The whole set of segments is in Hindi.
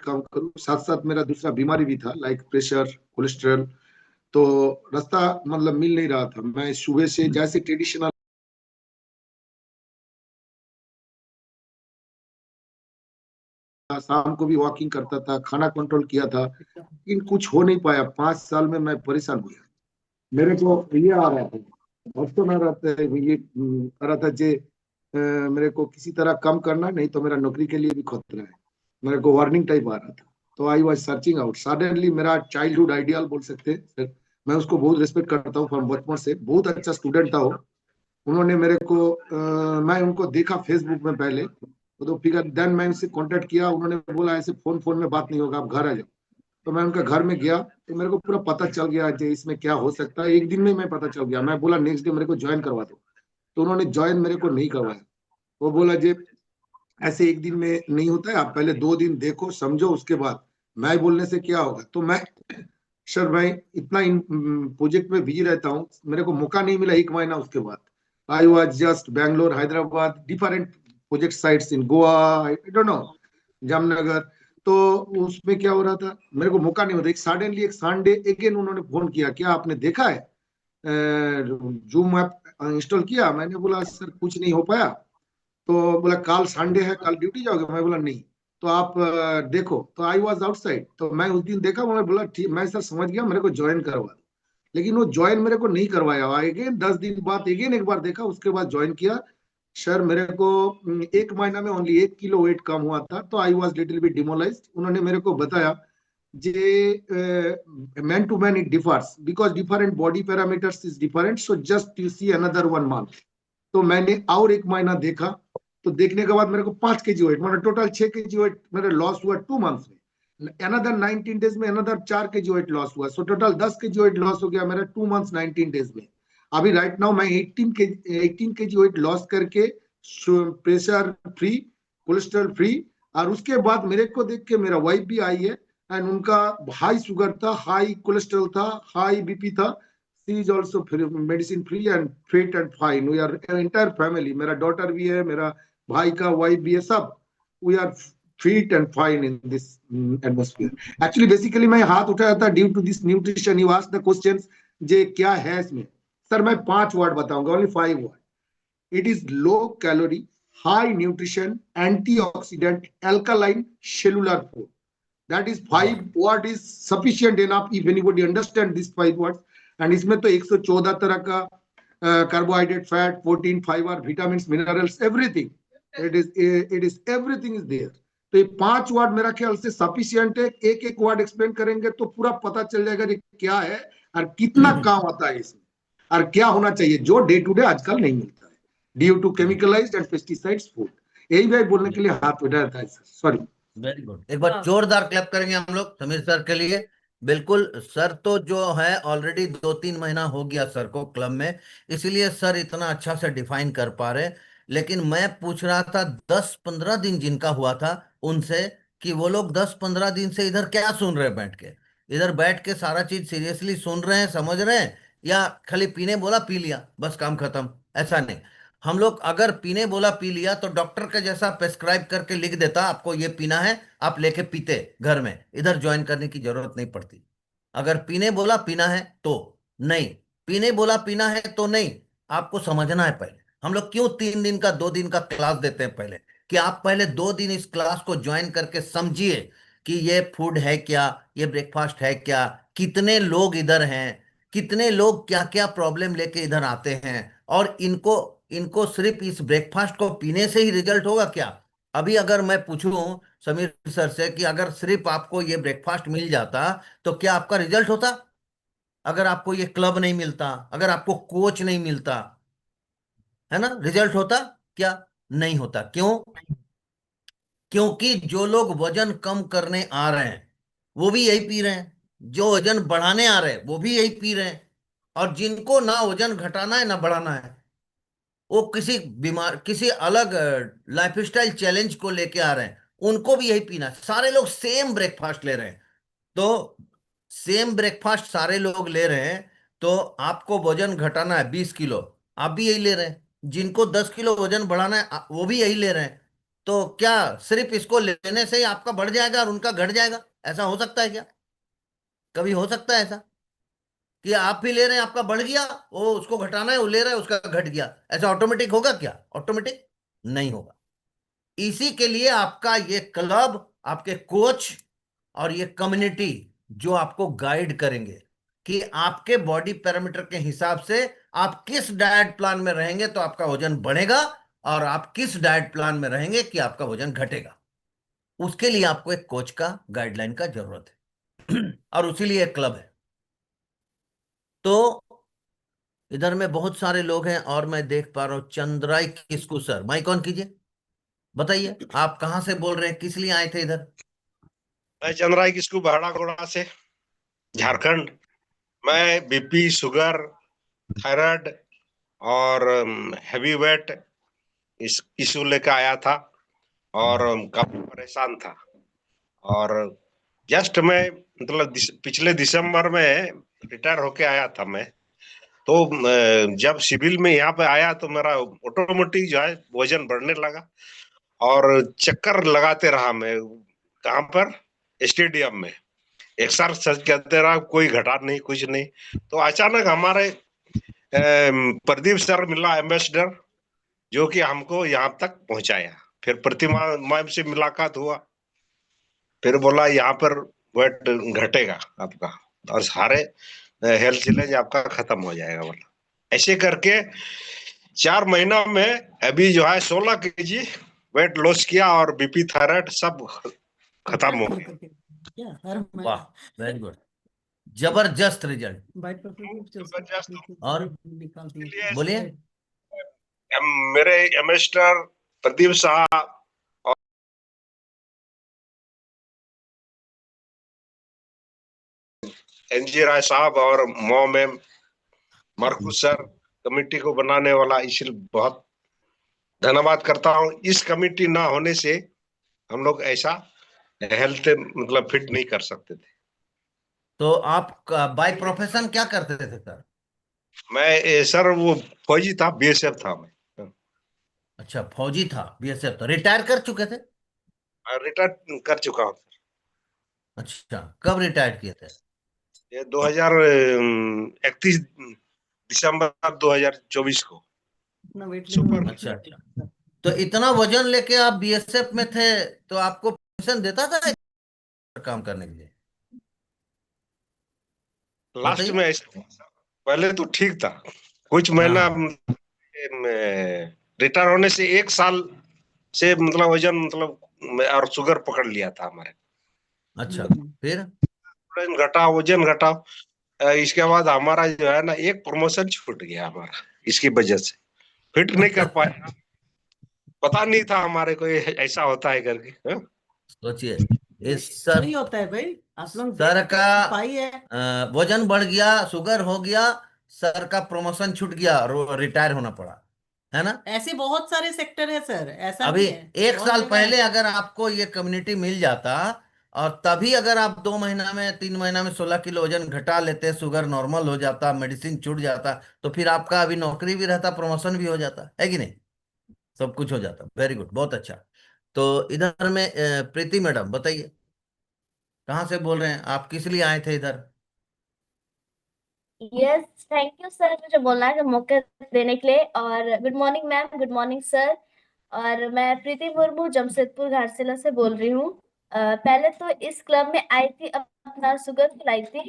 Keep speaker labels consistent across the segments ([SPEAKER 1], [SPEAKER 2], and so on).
[SPEAKER 1] कम करूं। साथ साथ मेरा दूसरा बीमारी भी था, लाइक प्रेशर, कोलेस्ट्रॉल। तो रास्ता मतलब मिल नहीं रहा था। मैं सुबह से जैसे ट्रेडिशनल शाम को भी वॉकिंग करता था, खाना कंट्रोल किया था, लेकिन कुछ हो नहीं पाया। 5 साल में मैं परेशान हो गया। मेरे को ये आ रहा था, ऑप्शन आ रहा था, ये आ रहा था जे मेरे को किसी तरह कम करना, नहीं तो मेरा नौकरी के लिए भी खतरा है। मेरे को वार्निंग टाइप आ रहा था। तो I was searching out suddenly. मेरा चाइल्डहुड आइडियल बोल सकते हैं सर। मैं उसको बहुत रिस्पेक्ट करता हूँ फ्रॉम बचपन से। बहुत अच्छा स्टूडेंट था वो। उन्होंने मेरे को मैं उनको देखा फेसबुक में पहले, तो फिर देन मैं उनसे कांटेक्ट किया। उन्होंने बोला ऐसे फोन फोन में बात नहीं होगा, आप घर आ जाओ। तो मैं उनका घर में गया, तो मेरे को पूरा पता चल गया कि इसमें क्या हो सकता है। एक दिन में मैं पता चल गया। मैं बोला नेक्स्ट डे मेरे को ज्वाइन करवा दो। तो उन्होंने ज्वाइन मेरे को नहीं करवाया। वो बोला जी ऐसे एक दिन में नहीं होता है, आप पहले 2 दिन देखो समझो, उसके बाद मैं बोलने से क्या होगा। तो मैं सर मैं इतना इन प्रोजेक्ट में बिजी रहता हूँ, मेरे को मौका नहीं मिला 1 महीना उसके बाद। I was just Bangalore, Hyderabad, different project sites in Goa, I don't know, Jamnagar. तो उसमें क्या हो रहा था, मेरे को मौका नहीं होता। एक सडनली एक संडे अगेन उन्होंने फोन किया, क्या आपने देखा है जूम ऐप इंस्टॉल किया? मैंने बोला सर कुछ नहीं हो पाया। तो बोला कल संडे है, कल ड्यूटी जाओगे? मैं बोला नहीं। तो आप देखो। तो आई वॉज आउटसाइड। तो मैं उस दिन देखा, मैंने बोला ठीक, मैं सर समझ गया, मेरे को ज्वाइन करवा दो। लेकिन वो ज्वाइन मेरे को नहीं करवाया। अगेन 10 दिन बाद अगेन एक बार देखा, उसके बाद ज्वाइन किया। सर मेरे को 1 महीना में ओनली 1 किलो वेट कम हुआ था। तो I was little bit demoralised. उन्होंने मेरे को बताया जे man to man it differs, because different body parameters is different, so just you see another 1 month. तो मैंने और 1 महीना देखा। तो देखने के बाद मेरे को 5 kg वेट, मतलब टोटल 6 kg वेट मेरे लॉस हुआ 2 मंथ्स में। अनदर 19 डेज में अनदर 4 kg वेट लॉस हुआ। So total 10 kg weight loss हो गया मेरा 2 मंथ्स 19 डेज में। अभी राइट नाउ मैं 18 kg वेट लॉस करके प्रेशर फ्री, कोलेस्ट्रॉल फ्री। और उसके बाद मेरे को देख के मेरा वाइफ भी आई है, एंड उनका हाई शुगर था, हाई कोलेस्ट्रॉल था, हाई बीपी था। She is also medicine free and fit and fine. We are entire family, मेरा डॉटर भी है, मेरा भाई का वाइफ भी है, सब we are fit and fine in this atmosphere. Actually basically मैं हाथ उठाया था due to this nutrition. You asked the question जे क्या है इसमें। सर मैं 5 वर्ड बताऊंगा, only 5 word. It is low calorie, high nutrition, antioxidant, alkaline, cellular food. That is 5 word is sufficient enough if anybody understand these 5 words. And इसमें तो 114 तरह का carbohydrate, fat, protein, fibre, vitamin, minerals, everything. It is everything is there. तो ये 5 वर्ड मेरा ख्याल से सफिशियंट है। एक एक वर्ड एक्सप्लेन करेंगे तो पूरा पता चल जाएगा कि क्या है और कितना काम आता है इसमें, और क्या होना चाहिए जो डे टू डे आजकल नहीं मिलता है due to chemicalised and pesticides food. यही भाई बोलने के लिए हाथ उठाया था सर, सॉरी।
[SPEAKER 2] Very good. एक बार जोरदार क्लैप करेंगे हम लोग समीर सर के लिए। बिल्कुल सर, तो जो है ऑलरेडी 2-3 महीना हो गया सर को क्लब में, इसीलिए सर इतना अच्छा से डिफाइन कर पा रहे। लेकिन मैं पूछ रहा था 10-15 दिन जिनका हुआ था उनसे, कि वो लोग 10-15 दिन से इधर क्या सुन रहे हैं बैठ के, इधर बैठ के सारा चीज सीरियसली सुन रहे हैं, समझ रहे हैं, या खाली पीने बोला पी लिया बस काम खत्म? ऐसा नहीं। हम लोग अगर पीने बोला पी लिया तो डॉक्टर के जैसा प्रेस्क्राइब करके लिख देता आपको ये पीना है, आप लेके पीते घर में, इधर ज्वाइन करने की जरूरत नहीं पड़ती। अगर पीने बोला पीना है तो नहीं, पीने बोला पीना है तो नहीं। आपको समझना है पहले हम लोग क्यों 3 दिन का 2 दिन का क्लास देते हैं पहले, कि आप पहले 2 दिन इस क्लास को ज्वाइन करके समझिए कि ये फूड है क्या, ये ब्रेकफास्ट है क्या, कितने लोग इधर हैं, कितने लोग क्या क्या प्रॉब्लम लेके इधर आते हैं, और इनको इनको सिर्फ इस ब्रेकफास्ट को पीने से ही रिजल्ट होगा क्या? अभी अगर मैं पूछूं समीर सर से कि अगर सिर्फ आपको ये ब्रेकफास्ट मिल जाता तो क्या आपका रिजल्ट होता? अगर आपको ये क्लब नहीं मिलता, अगर आपको कोच नहीं मिलता, है ना, रिजल्ट होता क्या? नहीं होता। क्यों? क्योंकि जो लोग वजन कम करने आ रहे हैं वो भी यही पी रहे हैं, जो वजन बढ़ाने आ रहे हैं वो भी यही पी रहे हैं, और जिनको ना वजन घटाना है ना बढ़ाना है, वो किसी बीमार किसी अलग लाइफस्टाइल चैलेंज को लेके आ रहे हैं, उनको भी यही पीना है। सारे लोग सेम ब्रेकफास्ट ले रहे हैं। तो सेम ब्रेकफास्ट सारे लोग ले रहे हैं, तो आपको वजन घटाना है 20 किलो, आप भी यही ले रहे हैं। जिनको 10 किलो वजन बढ़ाना है वो भी यही ले रहे हैं। तो क्या सिर्फ इसको लेने से ही आपका बढ़ जाएगा और उनका घट जाएगा? ऐसा हो सकता है क्या? कभी हो सकता है ऐसा कि आप भी ले रहे हैं, आपका बढ़ गया, वो उसको घटाना है, वो ले रहा है, उसका घट गया? ऐसा ऑटोमेटिक होगा क्या? ऑटोमेटिक नहीं होगा। इसी के लिए आपका ये क्लब, आपके कोच और ये कम्युनिटी जो आपको गाइड करेंगे कि आपके बॉडी पैरामीटर के हिसाब से आप किस डाइट प्लान में रहेंगे तो आपका वजन बढ़ेगा, और आप किस डाइट प्लान में रहेंगे कि आपका वजन घटेगा। उसके लिए आपको एक कोच का, गाइडलाइन का जरूरत है। और उसी लिए एक क्लब है। तो इधर में बहुत सारे लोग हैं और मैं देख पा रहा हूँ Chandrai Kisku. Sir mic on कीजिए, बताइए आप कहाँ से बोल रहे हैं, किस लिए आए थे इधर?
[SPEAKER 3] मैं चंद्राई किसको बहड़ा घोड़ा से, झारखंड। मैं बीपी, शुगर, थायराइड और हैवी वेट इस इशू लेकर आया था और काफी परेशान था। और जस्ट मैं मतलब पिछले दिसंबर में रिटायर होके आया था मैं। तो जब सिविल में यहाँ पे आया तो मेरा ऑटोमेटिक जो है वजन बढ़ने लगा और चक्कर लगाते रहा मैं। कहाँ पर? स्टेडियम में एक्सरसाइज करते रहा, कोई घटा नहीं, कुछ नहीं। तो अचानक हमारे प्रदीप सर मिला, एम्बेसडर, जो कि हमको यहाँ तक पहुंचाया। फिर प्रतिमा मैम से मुलाकात हुआ, फिर बोला यहाँ पर वेट घटेगा आपका और सारे हेल्थ चैलेंज आपका खत्म हो जाएगा। बोला ऐसे करके 4 महीना में अभी जो है 16 kg वेट लॉस किया और बीपी, थायराइड सब खत्म हो गया।
[SPEAKER 2] वाह, वेरी गुड, जबरदस्त रिजल्ट।
[SPEAKER 3] जबरदस्त।
[SPEAKER 2] और
[SPEAKER 3] इसलिए
[SPEAKER 2] बोलिए।
[SPEAKER 3] मेरे एम्बेसडर प्रदीप साहब, एनजी राय साहब और मैम, मरकुस सर, कमेटी को बनाने वाला, इसलिए बहुत धन्यवाद करता हूँ। इस कमेटी ना होने से हम लोग ऐसा हेल्थ मतलब फिट नहीं कर सकते थे।
[SPEAKER 2] तो आप बाय प्रोफेशन क्या करते थे सर?
[SPEAKER 3] मैं सर वो फौजी था, बीएसएफ था मैं।
[SPEAKER 2] अच्छा, फौजी था, बीएसएफ, तो रिटायर कर चुके थे?
[SPEAKER 3] रिटायर कर चुका हूँ।
[SPEAKER 2] अच्छा, कब रिटायर किए थे?
[SPEAKER 3] ये 2031 दिसंबर 2024 को। सुपर।
[SPEAKER 2] अच्छा अच्छा। तो इतना वजन लेके आप बीएसएफ में थे, तो आपको पेंशन देता था काम करने के लिए?
[SPEAKER 3] लास्ट
[SPEAKER 2] बताइए।
[SPEAKER 3] में ऐसा, पहले तो ठीक था, कुछ
[SPEAKER 2] हाँ
[SPEAKER 3] महीना
[SPEAKER 2] हाँ।
[SPEAKER 3] रिटायर होने से 1 साल से मतलब वजन मतलब और शुगर पकड़ लिया था हमारे।
[SPEAKER 2] अच्छा, फिर?
[SPEAKER 3] वजन घटा, वजन घटा। इसके बाद हमारा जो है ना एक प्रमोशन छूट गया हमारा, इसकी वजह से फिट नहीं कर पाया। पता नहीं था हमारे को ऐसा होता है करके। हाँ?
[SPEAKER 2] सोचिए, इस सर,
[SPEAKER 4] नहीं होता है भाई, आप लोग
[SPEAKER 2] सर का
[SPEAKER 4] पाई है।
[SPEAKER 2] वजन बढ़ गया, शुगर हो गया, सर का प्रमोशन छूट गया, रिटायर होना पड़ा, है ना?
[SPEAKER 4] ऐसे बहुत सारे सेक्टर है सर, ऐसा
[SPEAKER 2] अभी
[SPEAKER 4] नहीं है,
[SPEAKER 2] एक
[SPEAKER 4] बहुत
[SPEAKER 2] साल
[SPEAKER 4] जगह
[SPEAKER 2] पहले
[SPEAKER 4] है।
[SPEAKER 2] अगर आपको ये कम्युनिटी मिल जाता और तभी अगर आप 2 महीना में, 3 महीना में 16 किलो वजन घटा लेते, शुगर नॉर्मल हो जाता, मेडिसिन छूट जाता, तो फिर आपका अभी नौकरी भी रहता, प्रमोशन भी हो जाता, है कि नहीं? सब कुछ हो जाता। वेरी गुड, बहुत अच्छा। तो इधर में प्रीति मैडम बताइए, कहाँ से बोल रहे हैं आप, किस लिए आए थे इधर?
[SPEAKER 5] यस, थैंक यू सर मुझे बोलना है मौके देने के लिए। और good morning ma'am, good morning sir. और मैं प्रीति मुर्मू जमशेदपुर घाटशिला से बोल रही हूँ। पहले तो इस क्लब में आई थी, अपना शुगर लाई थी।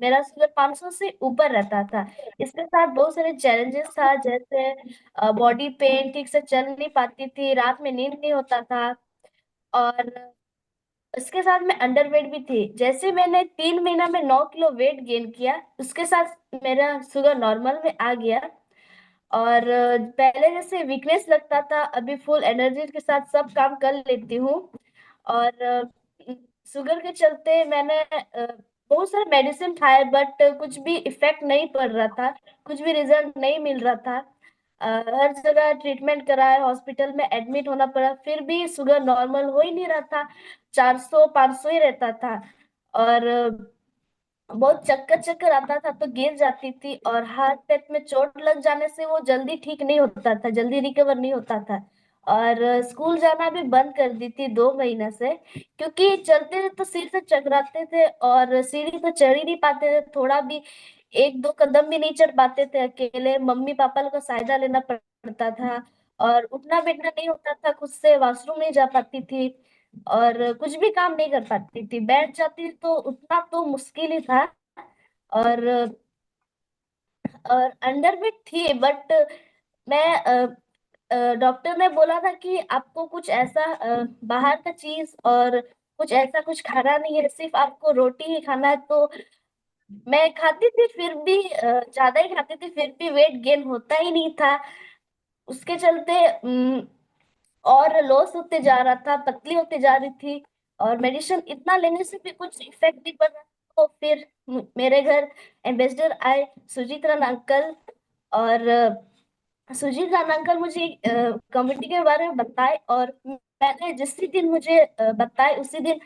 [SPEAKER 5] मेरा शुगर 500 से ऊपर रहता था। इसके साथ बहुत सारे चैलेंजेस था, जैसे बॉडी पेन, ठीक से चल नहीं पाती थी, रात में नींद नहीं होता था। और इसके साथ मैं अंडरवेट भी थी। जैसे मैंने 3 महीना में 9 किलो वेट गेन किया, उसके साथ मेरा शुगर नॉर्मल में आ गया। और पहले जैसे वीकनेस लगता था, अभी फुल एनर्जी के साथ सब काम कर लेती हूँ। और शुगर के चलते मैंने बहुत सारे मेडिसिन खाए, बट कुछ भी इफेक्ट नहीं पड़ रहा था, कुछ भी रिजल्ट नहीं मिल रहा था। हर जगह ट्रीटमेंट कराया, हॉस्पिटल में एडमिट होना पड़ा, फिर भी शुगर नॉर्मल हो ही नहीं रहा था, 400 500 ही रहता था। और बहुत चक्कर चक्कर आता था, तो गिर जाती थी, और हाथ पैर में चोट लग जाने से वो जल्दी ठीक नहीं होता था, जल्दी रिकवर नहीं होता था। और स्कूल जाना भी बंद कर दी थी 2 महीने से, क्योंकि चलते थे तो सिर से चकराते थे और सीढ़ी तो चढ़ ही नहीं पाते थे, थोड़ा भी 1-2 कदम भी नहीं चढ़ पाते थे अकेले, मम्मी पापा लोग का सहायता लेना पड़ता था। और उठना बैठना नहीं होता था, खुद से वॉशरूम नहीं जा पाती थी और कुछ भी काम नहीं कर पाती थी, बैठ जाती तो उठना तो मुश्किल ही था। और और अंडरवेट थी, बट मैं डॉक्टर ने बोला था कि आपको कुछ ऐसा बाहर का चीज और कुछ ऐसा कुछ खाना नहीं है, सिर्फ आपको रोटी ही खाना है। तो मैं खाती थी, फिर भी ज्यादा ही खाती थी, फिर भी वेट गेन होता ही नहीं था। उसके चलते और लॉस होते जा रहा था, पतली होते जा रही थी और मेडिसिन इतना लेने से भी कुछ इफेक्ट नहीं पड़ रहा। तो फिर मेरे घर एम्बेसडर आए, सुजीत राम अंकल। और सुजीत राम अंकल मुझे कमिटी के बारे में बताए और मैंने जिस दिन मुझे बताए उसी दिन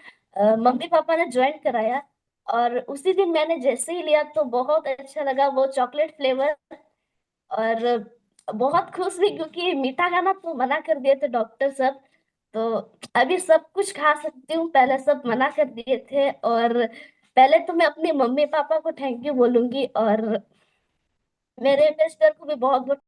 [SPEAKER 5] मम्मी पापा ने ज्वाइन कराया। और उसी दिन मैंने जैसे ही लिया तो बहुत अच्छा लगा, वो चॉकलेट फ्लेवर। और बहुत खुश हुई क्योंकि मीठा खाना तो मना कर दिए थे डॉक्टर सब। तो अभी सब कुछ खा सकती हूँ, पहले सब मना कर दिए थे। और पहले तो मैं अपने मम्मी पापा को थैंक यू बोलूंगी और मेरे इन्वेस्टर को भी बहुत बहुत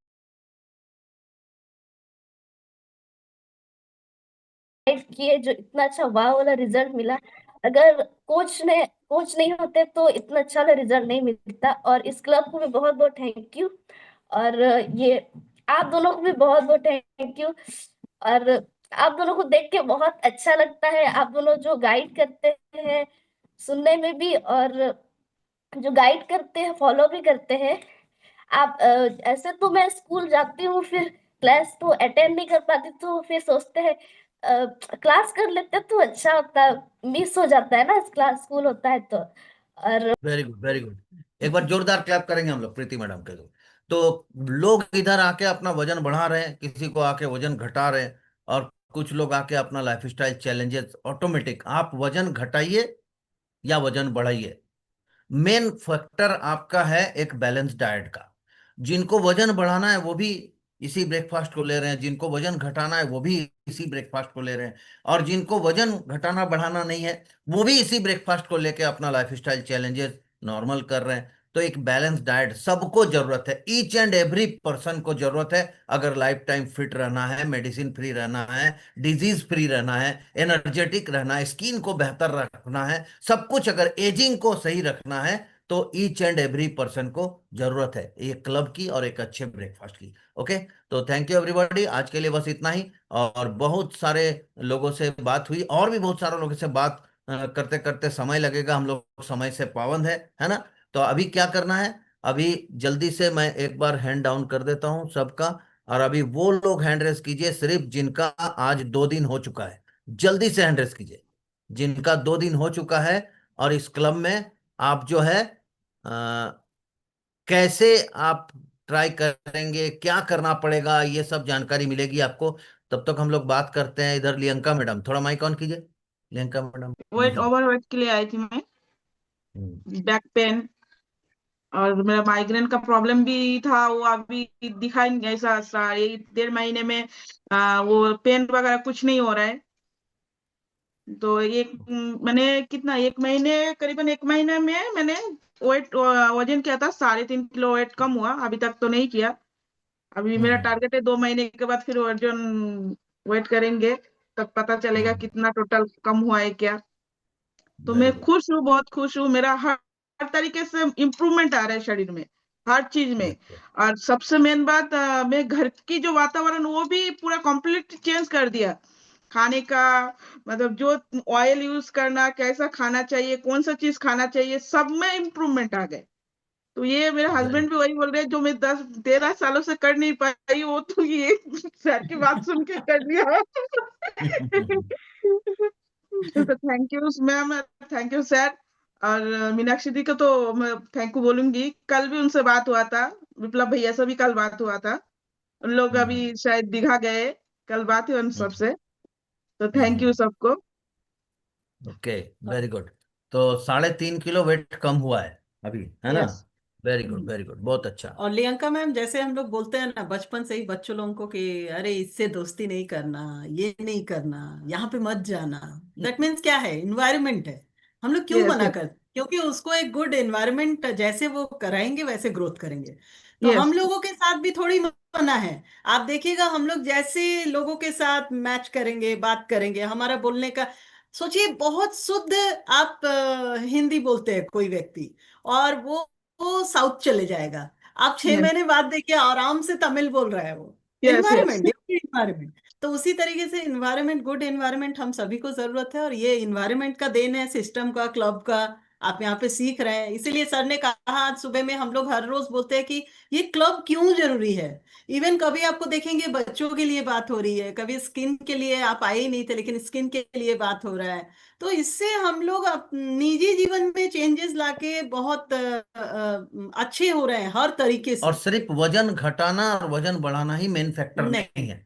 [SPEAKER 5] किए, जो इतना अच्छा वाह वाला रिजल्ट मिला। अगर कोच नहीं होते तो इतना अच्छा वाला रिजल्ट नहीं मिलता। और इस क्लब को भी बहुत बहुत थैंक यू। और ये आप दोनों को भी बहुत बहुत थैंक यू। और आप दोनों को देख के बहुत अच्छा लगता है, आप दोनों जो गाइड करते हैं सुनने में भी, और जो गाइड करते हैं फॉलो भी करते हैं। आप ऐसे तो मैं स्कूल जाती हूँ, फिर क्लास तो अटेंड नहीं कर पाती, तो फिर सोचते हैं क्लास कर लेते तो अच्छा होता, मिस हो जाता है ना क्लास स्कूल होता है तो। और
[SPEAKER 2] वेरी गुड, वेरी गुड। एक बार जोरदार क्लैप करेंगे हम लोग प्रीति मैडम के लिए। तो लोग इधर आके अपना वजन बढ़ा रहे हैं, किसी को आके वजन घटा रहे हैं, और कुछ लोग आके अपना लाइफस्टाइल चैलेंजेस ऑटोमेटिक। आप वजन घटाइए या वजन बढ़ाइए, मेन फैक्टर आपका है एक बैलेंस डाइट का। जिनको वजन बढ़ाना है वो भी इसी ब्रेकफास्ट को ले रहे हैं, जिनको वजन घटाना है वो भी इसी ब्रेकफास्ट को ले रहे हैं, और जिनको वजन घटाना बढ़ाना नहीं है वो भी इसी ब्रेकफास्ट को लेके अपना लाइफस्टाइल चैलेंजेस नॉर्मल कर रहे हैं। तो एक बैलेंस डाइट सबको जरूरत है, ईच एंड एवरी पर्सन को जरूरत है। अगर लाइफ टाइम फिट रहना है, मेडिसिन फ्री रहना है, डिजीज फ्री रहना है, एनर्जेटिक रहना है, स्किन को बेहतर रखना है, सब कुछ अगर एजिंग को सही रखना है, तो ईच एंड एवरी पर्सन को जरूरत है एक क्लब की और एक अच्छे ब्रेकफास्ट की। ओके, तो थैंक यू एवरीबॉडी, आज के लिए बस इतना ही। और बहुत सारे लोगों से बात हुई, और भी बहुत सारे लोगों से बात करते करते समय लगेगा, हम लोग समय से पाबंद है ना। तो अभी क्या करना है, अभी जल्दी से मैं एक बार हैंड डाउन कर देता हूं सबका। और अभी वो लोग हैंड रेस कीजिए सिर्फ जिनका आज 2 दिन हो चुका है, जल्दी से हैंड रेस कीजिए जिनका 2 दिन हो चुका है। और इस क्लब में आप जो है कैसे आप ट्राई करेंगे, क्या करना पड़ेगा, ये सब जानकारी मिलेगी आपको। तब तक हम लोग बात करते हैं। इधर लियंका मैडम, थोड़ा माइक ऑन कीजिए। लियंका मैडम।
[SPEAKER 6] वेट ओवर वेट के लिए आई थी मैं,
[SPEAKER 2] हम्म,
[SPEAKER 6] बैक पेन और मेरा माइग्रेन का प्रॉब्लम भी था, वो अभी दिखाई नहीं, ऐसा 1.5 महीने में वो पेन वगैरह कुछ नहीं हो रहा है। तो मैंने कितना 1 महीने, करीबन 1 महीने में मैंने वजन किया था, 3.5 किलो वेट कम हुआ, अभी तक तो नहीं किया। अभी मेरा
[SPEAKER 2] हम्म,
[SPEAKER 6] टारगेट है 2 महीने के बाद फिर वजन वेट करेंगे, तब पता चलेगा कितना टोटल कम हुआ है क्या। तो
[SPEAKER 2] वेरी
[SPEAKER 6] मैं
[SPEAKER 2] गुड।
[SPEAKER 6] खुश हूँ, बहुत खुश हूँ, मेरा हर तरीके से इम्प्रूवमेंट आ रहा है शरीर में, हर चीज में। और सबसे मेन बात, मैं घर की जो वातावरण वो भी पूरा कंप्लीट चेंज कर दिया, खाने का, मतलब जो ऑयल यूज करना, कैसा खाना चाहिए, कौन सा चीज खाना चाहिए, सब में इम्प्रूवमेंट आ गए। तो ये मेरे
[SPEAKER 2] वेरी
[SPEAKER 6] हस्बैंड भी वही बोल रहे हैं, जो मैं 10-13 सालों से कर नहीं पाई वो तो ये सर की बात सुन के कर लिया। तो thank you ma'am, thank you sir. और मीनाक्षी दी को तो मैं थैंक यू बोलूंगी, कल भी उनसे बात हुआ था, विप्लव भैया से भी कल बात हुआ था, उन लोग अभी शायद दीघा गए, कल बात हुई उन सबसे। तो थैंक यू सबको।
[SPEAKER 2] Okay, very good. तो 3.5 किलो वेट कम हुआ है अभी, है ना।
[SPEAKER 6] यस,
[SPEAKER 2] वेरी गुड, बहुत अच्छा।
[SPEAKER 4] और लियंका मैम, जैसे हम लोग बोलते हैं ना बचपन से ही बच्चों लोगों को कि अरे इससे दोस्ती नहीं करना, ये नहीं करना, यहाँ पे मत जाना। दैट मीन्स क्या है, इन्वायरमेंट है। हम लोग क्यों
[SPEAKER 6] यस
[SPEAKER 4] मना करते? क्योंकि उसको एक गुड एनवायरनमेंट जैसे वो कराएंगे वैसे ग्रोथ करेंगे। तो
[SPEAKER 6] यस
[SPEAKER 4] हम लोगों के साथ भी थोड़ी मना है। आप देखिएगा, हम लोग जैसे लोगों के साथ मैच करेंगे, बात करेंगे, हमारा बोलने का, सोचिए बहुत शुद्ध आप हिंदी बोलते हैं कोई व्यक्ति, और वो साउथ चले जाएगा, आप 6 महीने बाद देखिए आराम से तमिल बोल रहा है वो।
[SPEAKER 6] Yes yes
[SPEAKER 4] environment, environment. तो उसी तरीके से इन्वायरमेंट, गुड इन्वायरमेंट हम सभी को जरूरत है, और ये इन्वायरमेंट का देन है, सिस्टम का, क्लब का। आप यहाँ पे सीख रहे हैं, इसीलिए सर ने कहा आज सुबह में, हम लोग हर रोज बोलते हैं कि ये क्लब क्यों जरूरी है। इवन कभी आपको देखेंगे बच्चों के लिए बात हो रही है, कभी स्किन के लिए आप आए ही नहीं थे लेकिन स्किन के लिए बात हो रहा है। तो इससे हम लोग निजी जीवन में चेंजेस लाके बहुत अच्छे हो रहे हैं हर तरीके
[SPEAKER 2] और
[SPEAKER 4] से।
[SPEAKER 2] सिर्फ वजन घटाना और वजन बढ़ाना ही मेन फैक्टर नहीं
[SPEAKER 4] नहीं।
[SPEAKER 2] है।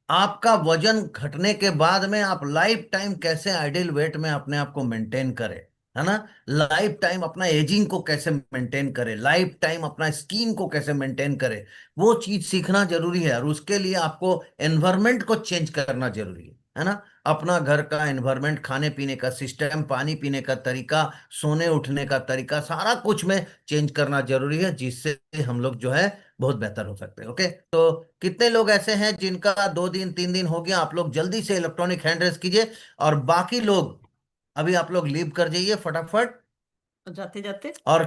[SPEAKER 2] आपका वजन घटने के बाद में आप लाइफ टाइम कैसे आइडियल वेट में अपने आप को मेंटेन करें, है ना। लाइफ टाइम अपना एजिंग को कैसे मेंटेन करें, लाइफ टाइम अपना स्किन को कैसे मेंटेन करें, वो चीज सीखना जरूरी है। और उसके लिए आपको एनवायरनमेंट को चेंज करना जरूरी है ना। अपना घर का एनवायरनमेंट, खाने पीने का सिस्टम, पानी पीने का तरीका, सोने उठने का तरीका, सारा कुछ में चेंज करना जरूरी है, जिससे हम लोग जो है बहुत बेहतर हो सकते हैं। ओके, तो कितने लोग ऐसे हैं जिनका 2 दिन 3 दिन हो गया? आप लोग जल्दी से इलेक्ट्रॉनिक हैंड रेस कीजिए। और बाकी लोग अभी आप लोग लीव कर जाइए फटाफट।
[SPEAKER 4] जाते जाते
[SPEAKER 2] और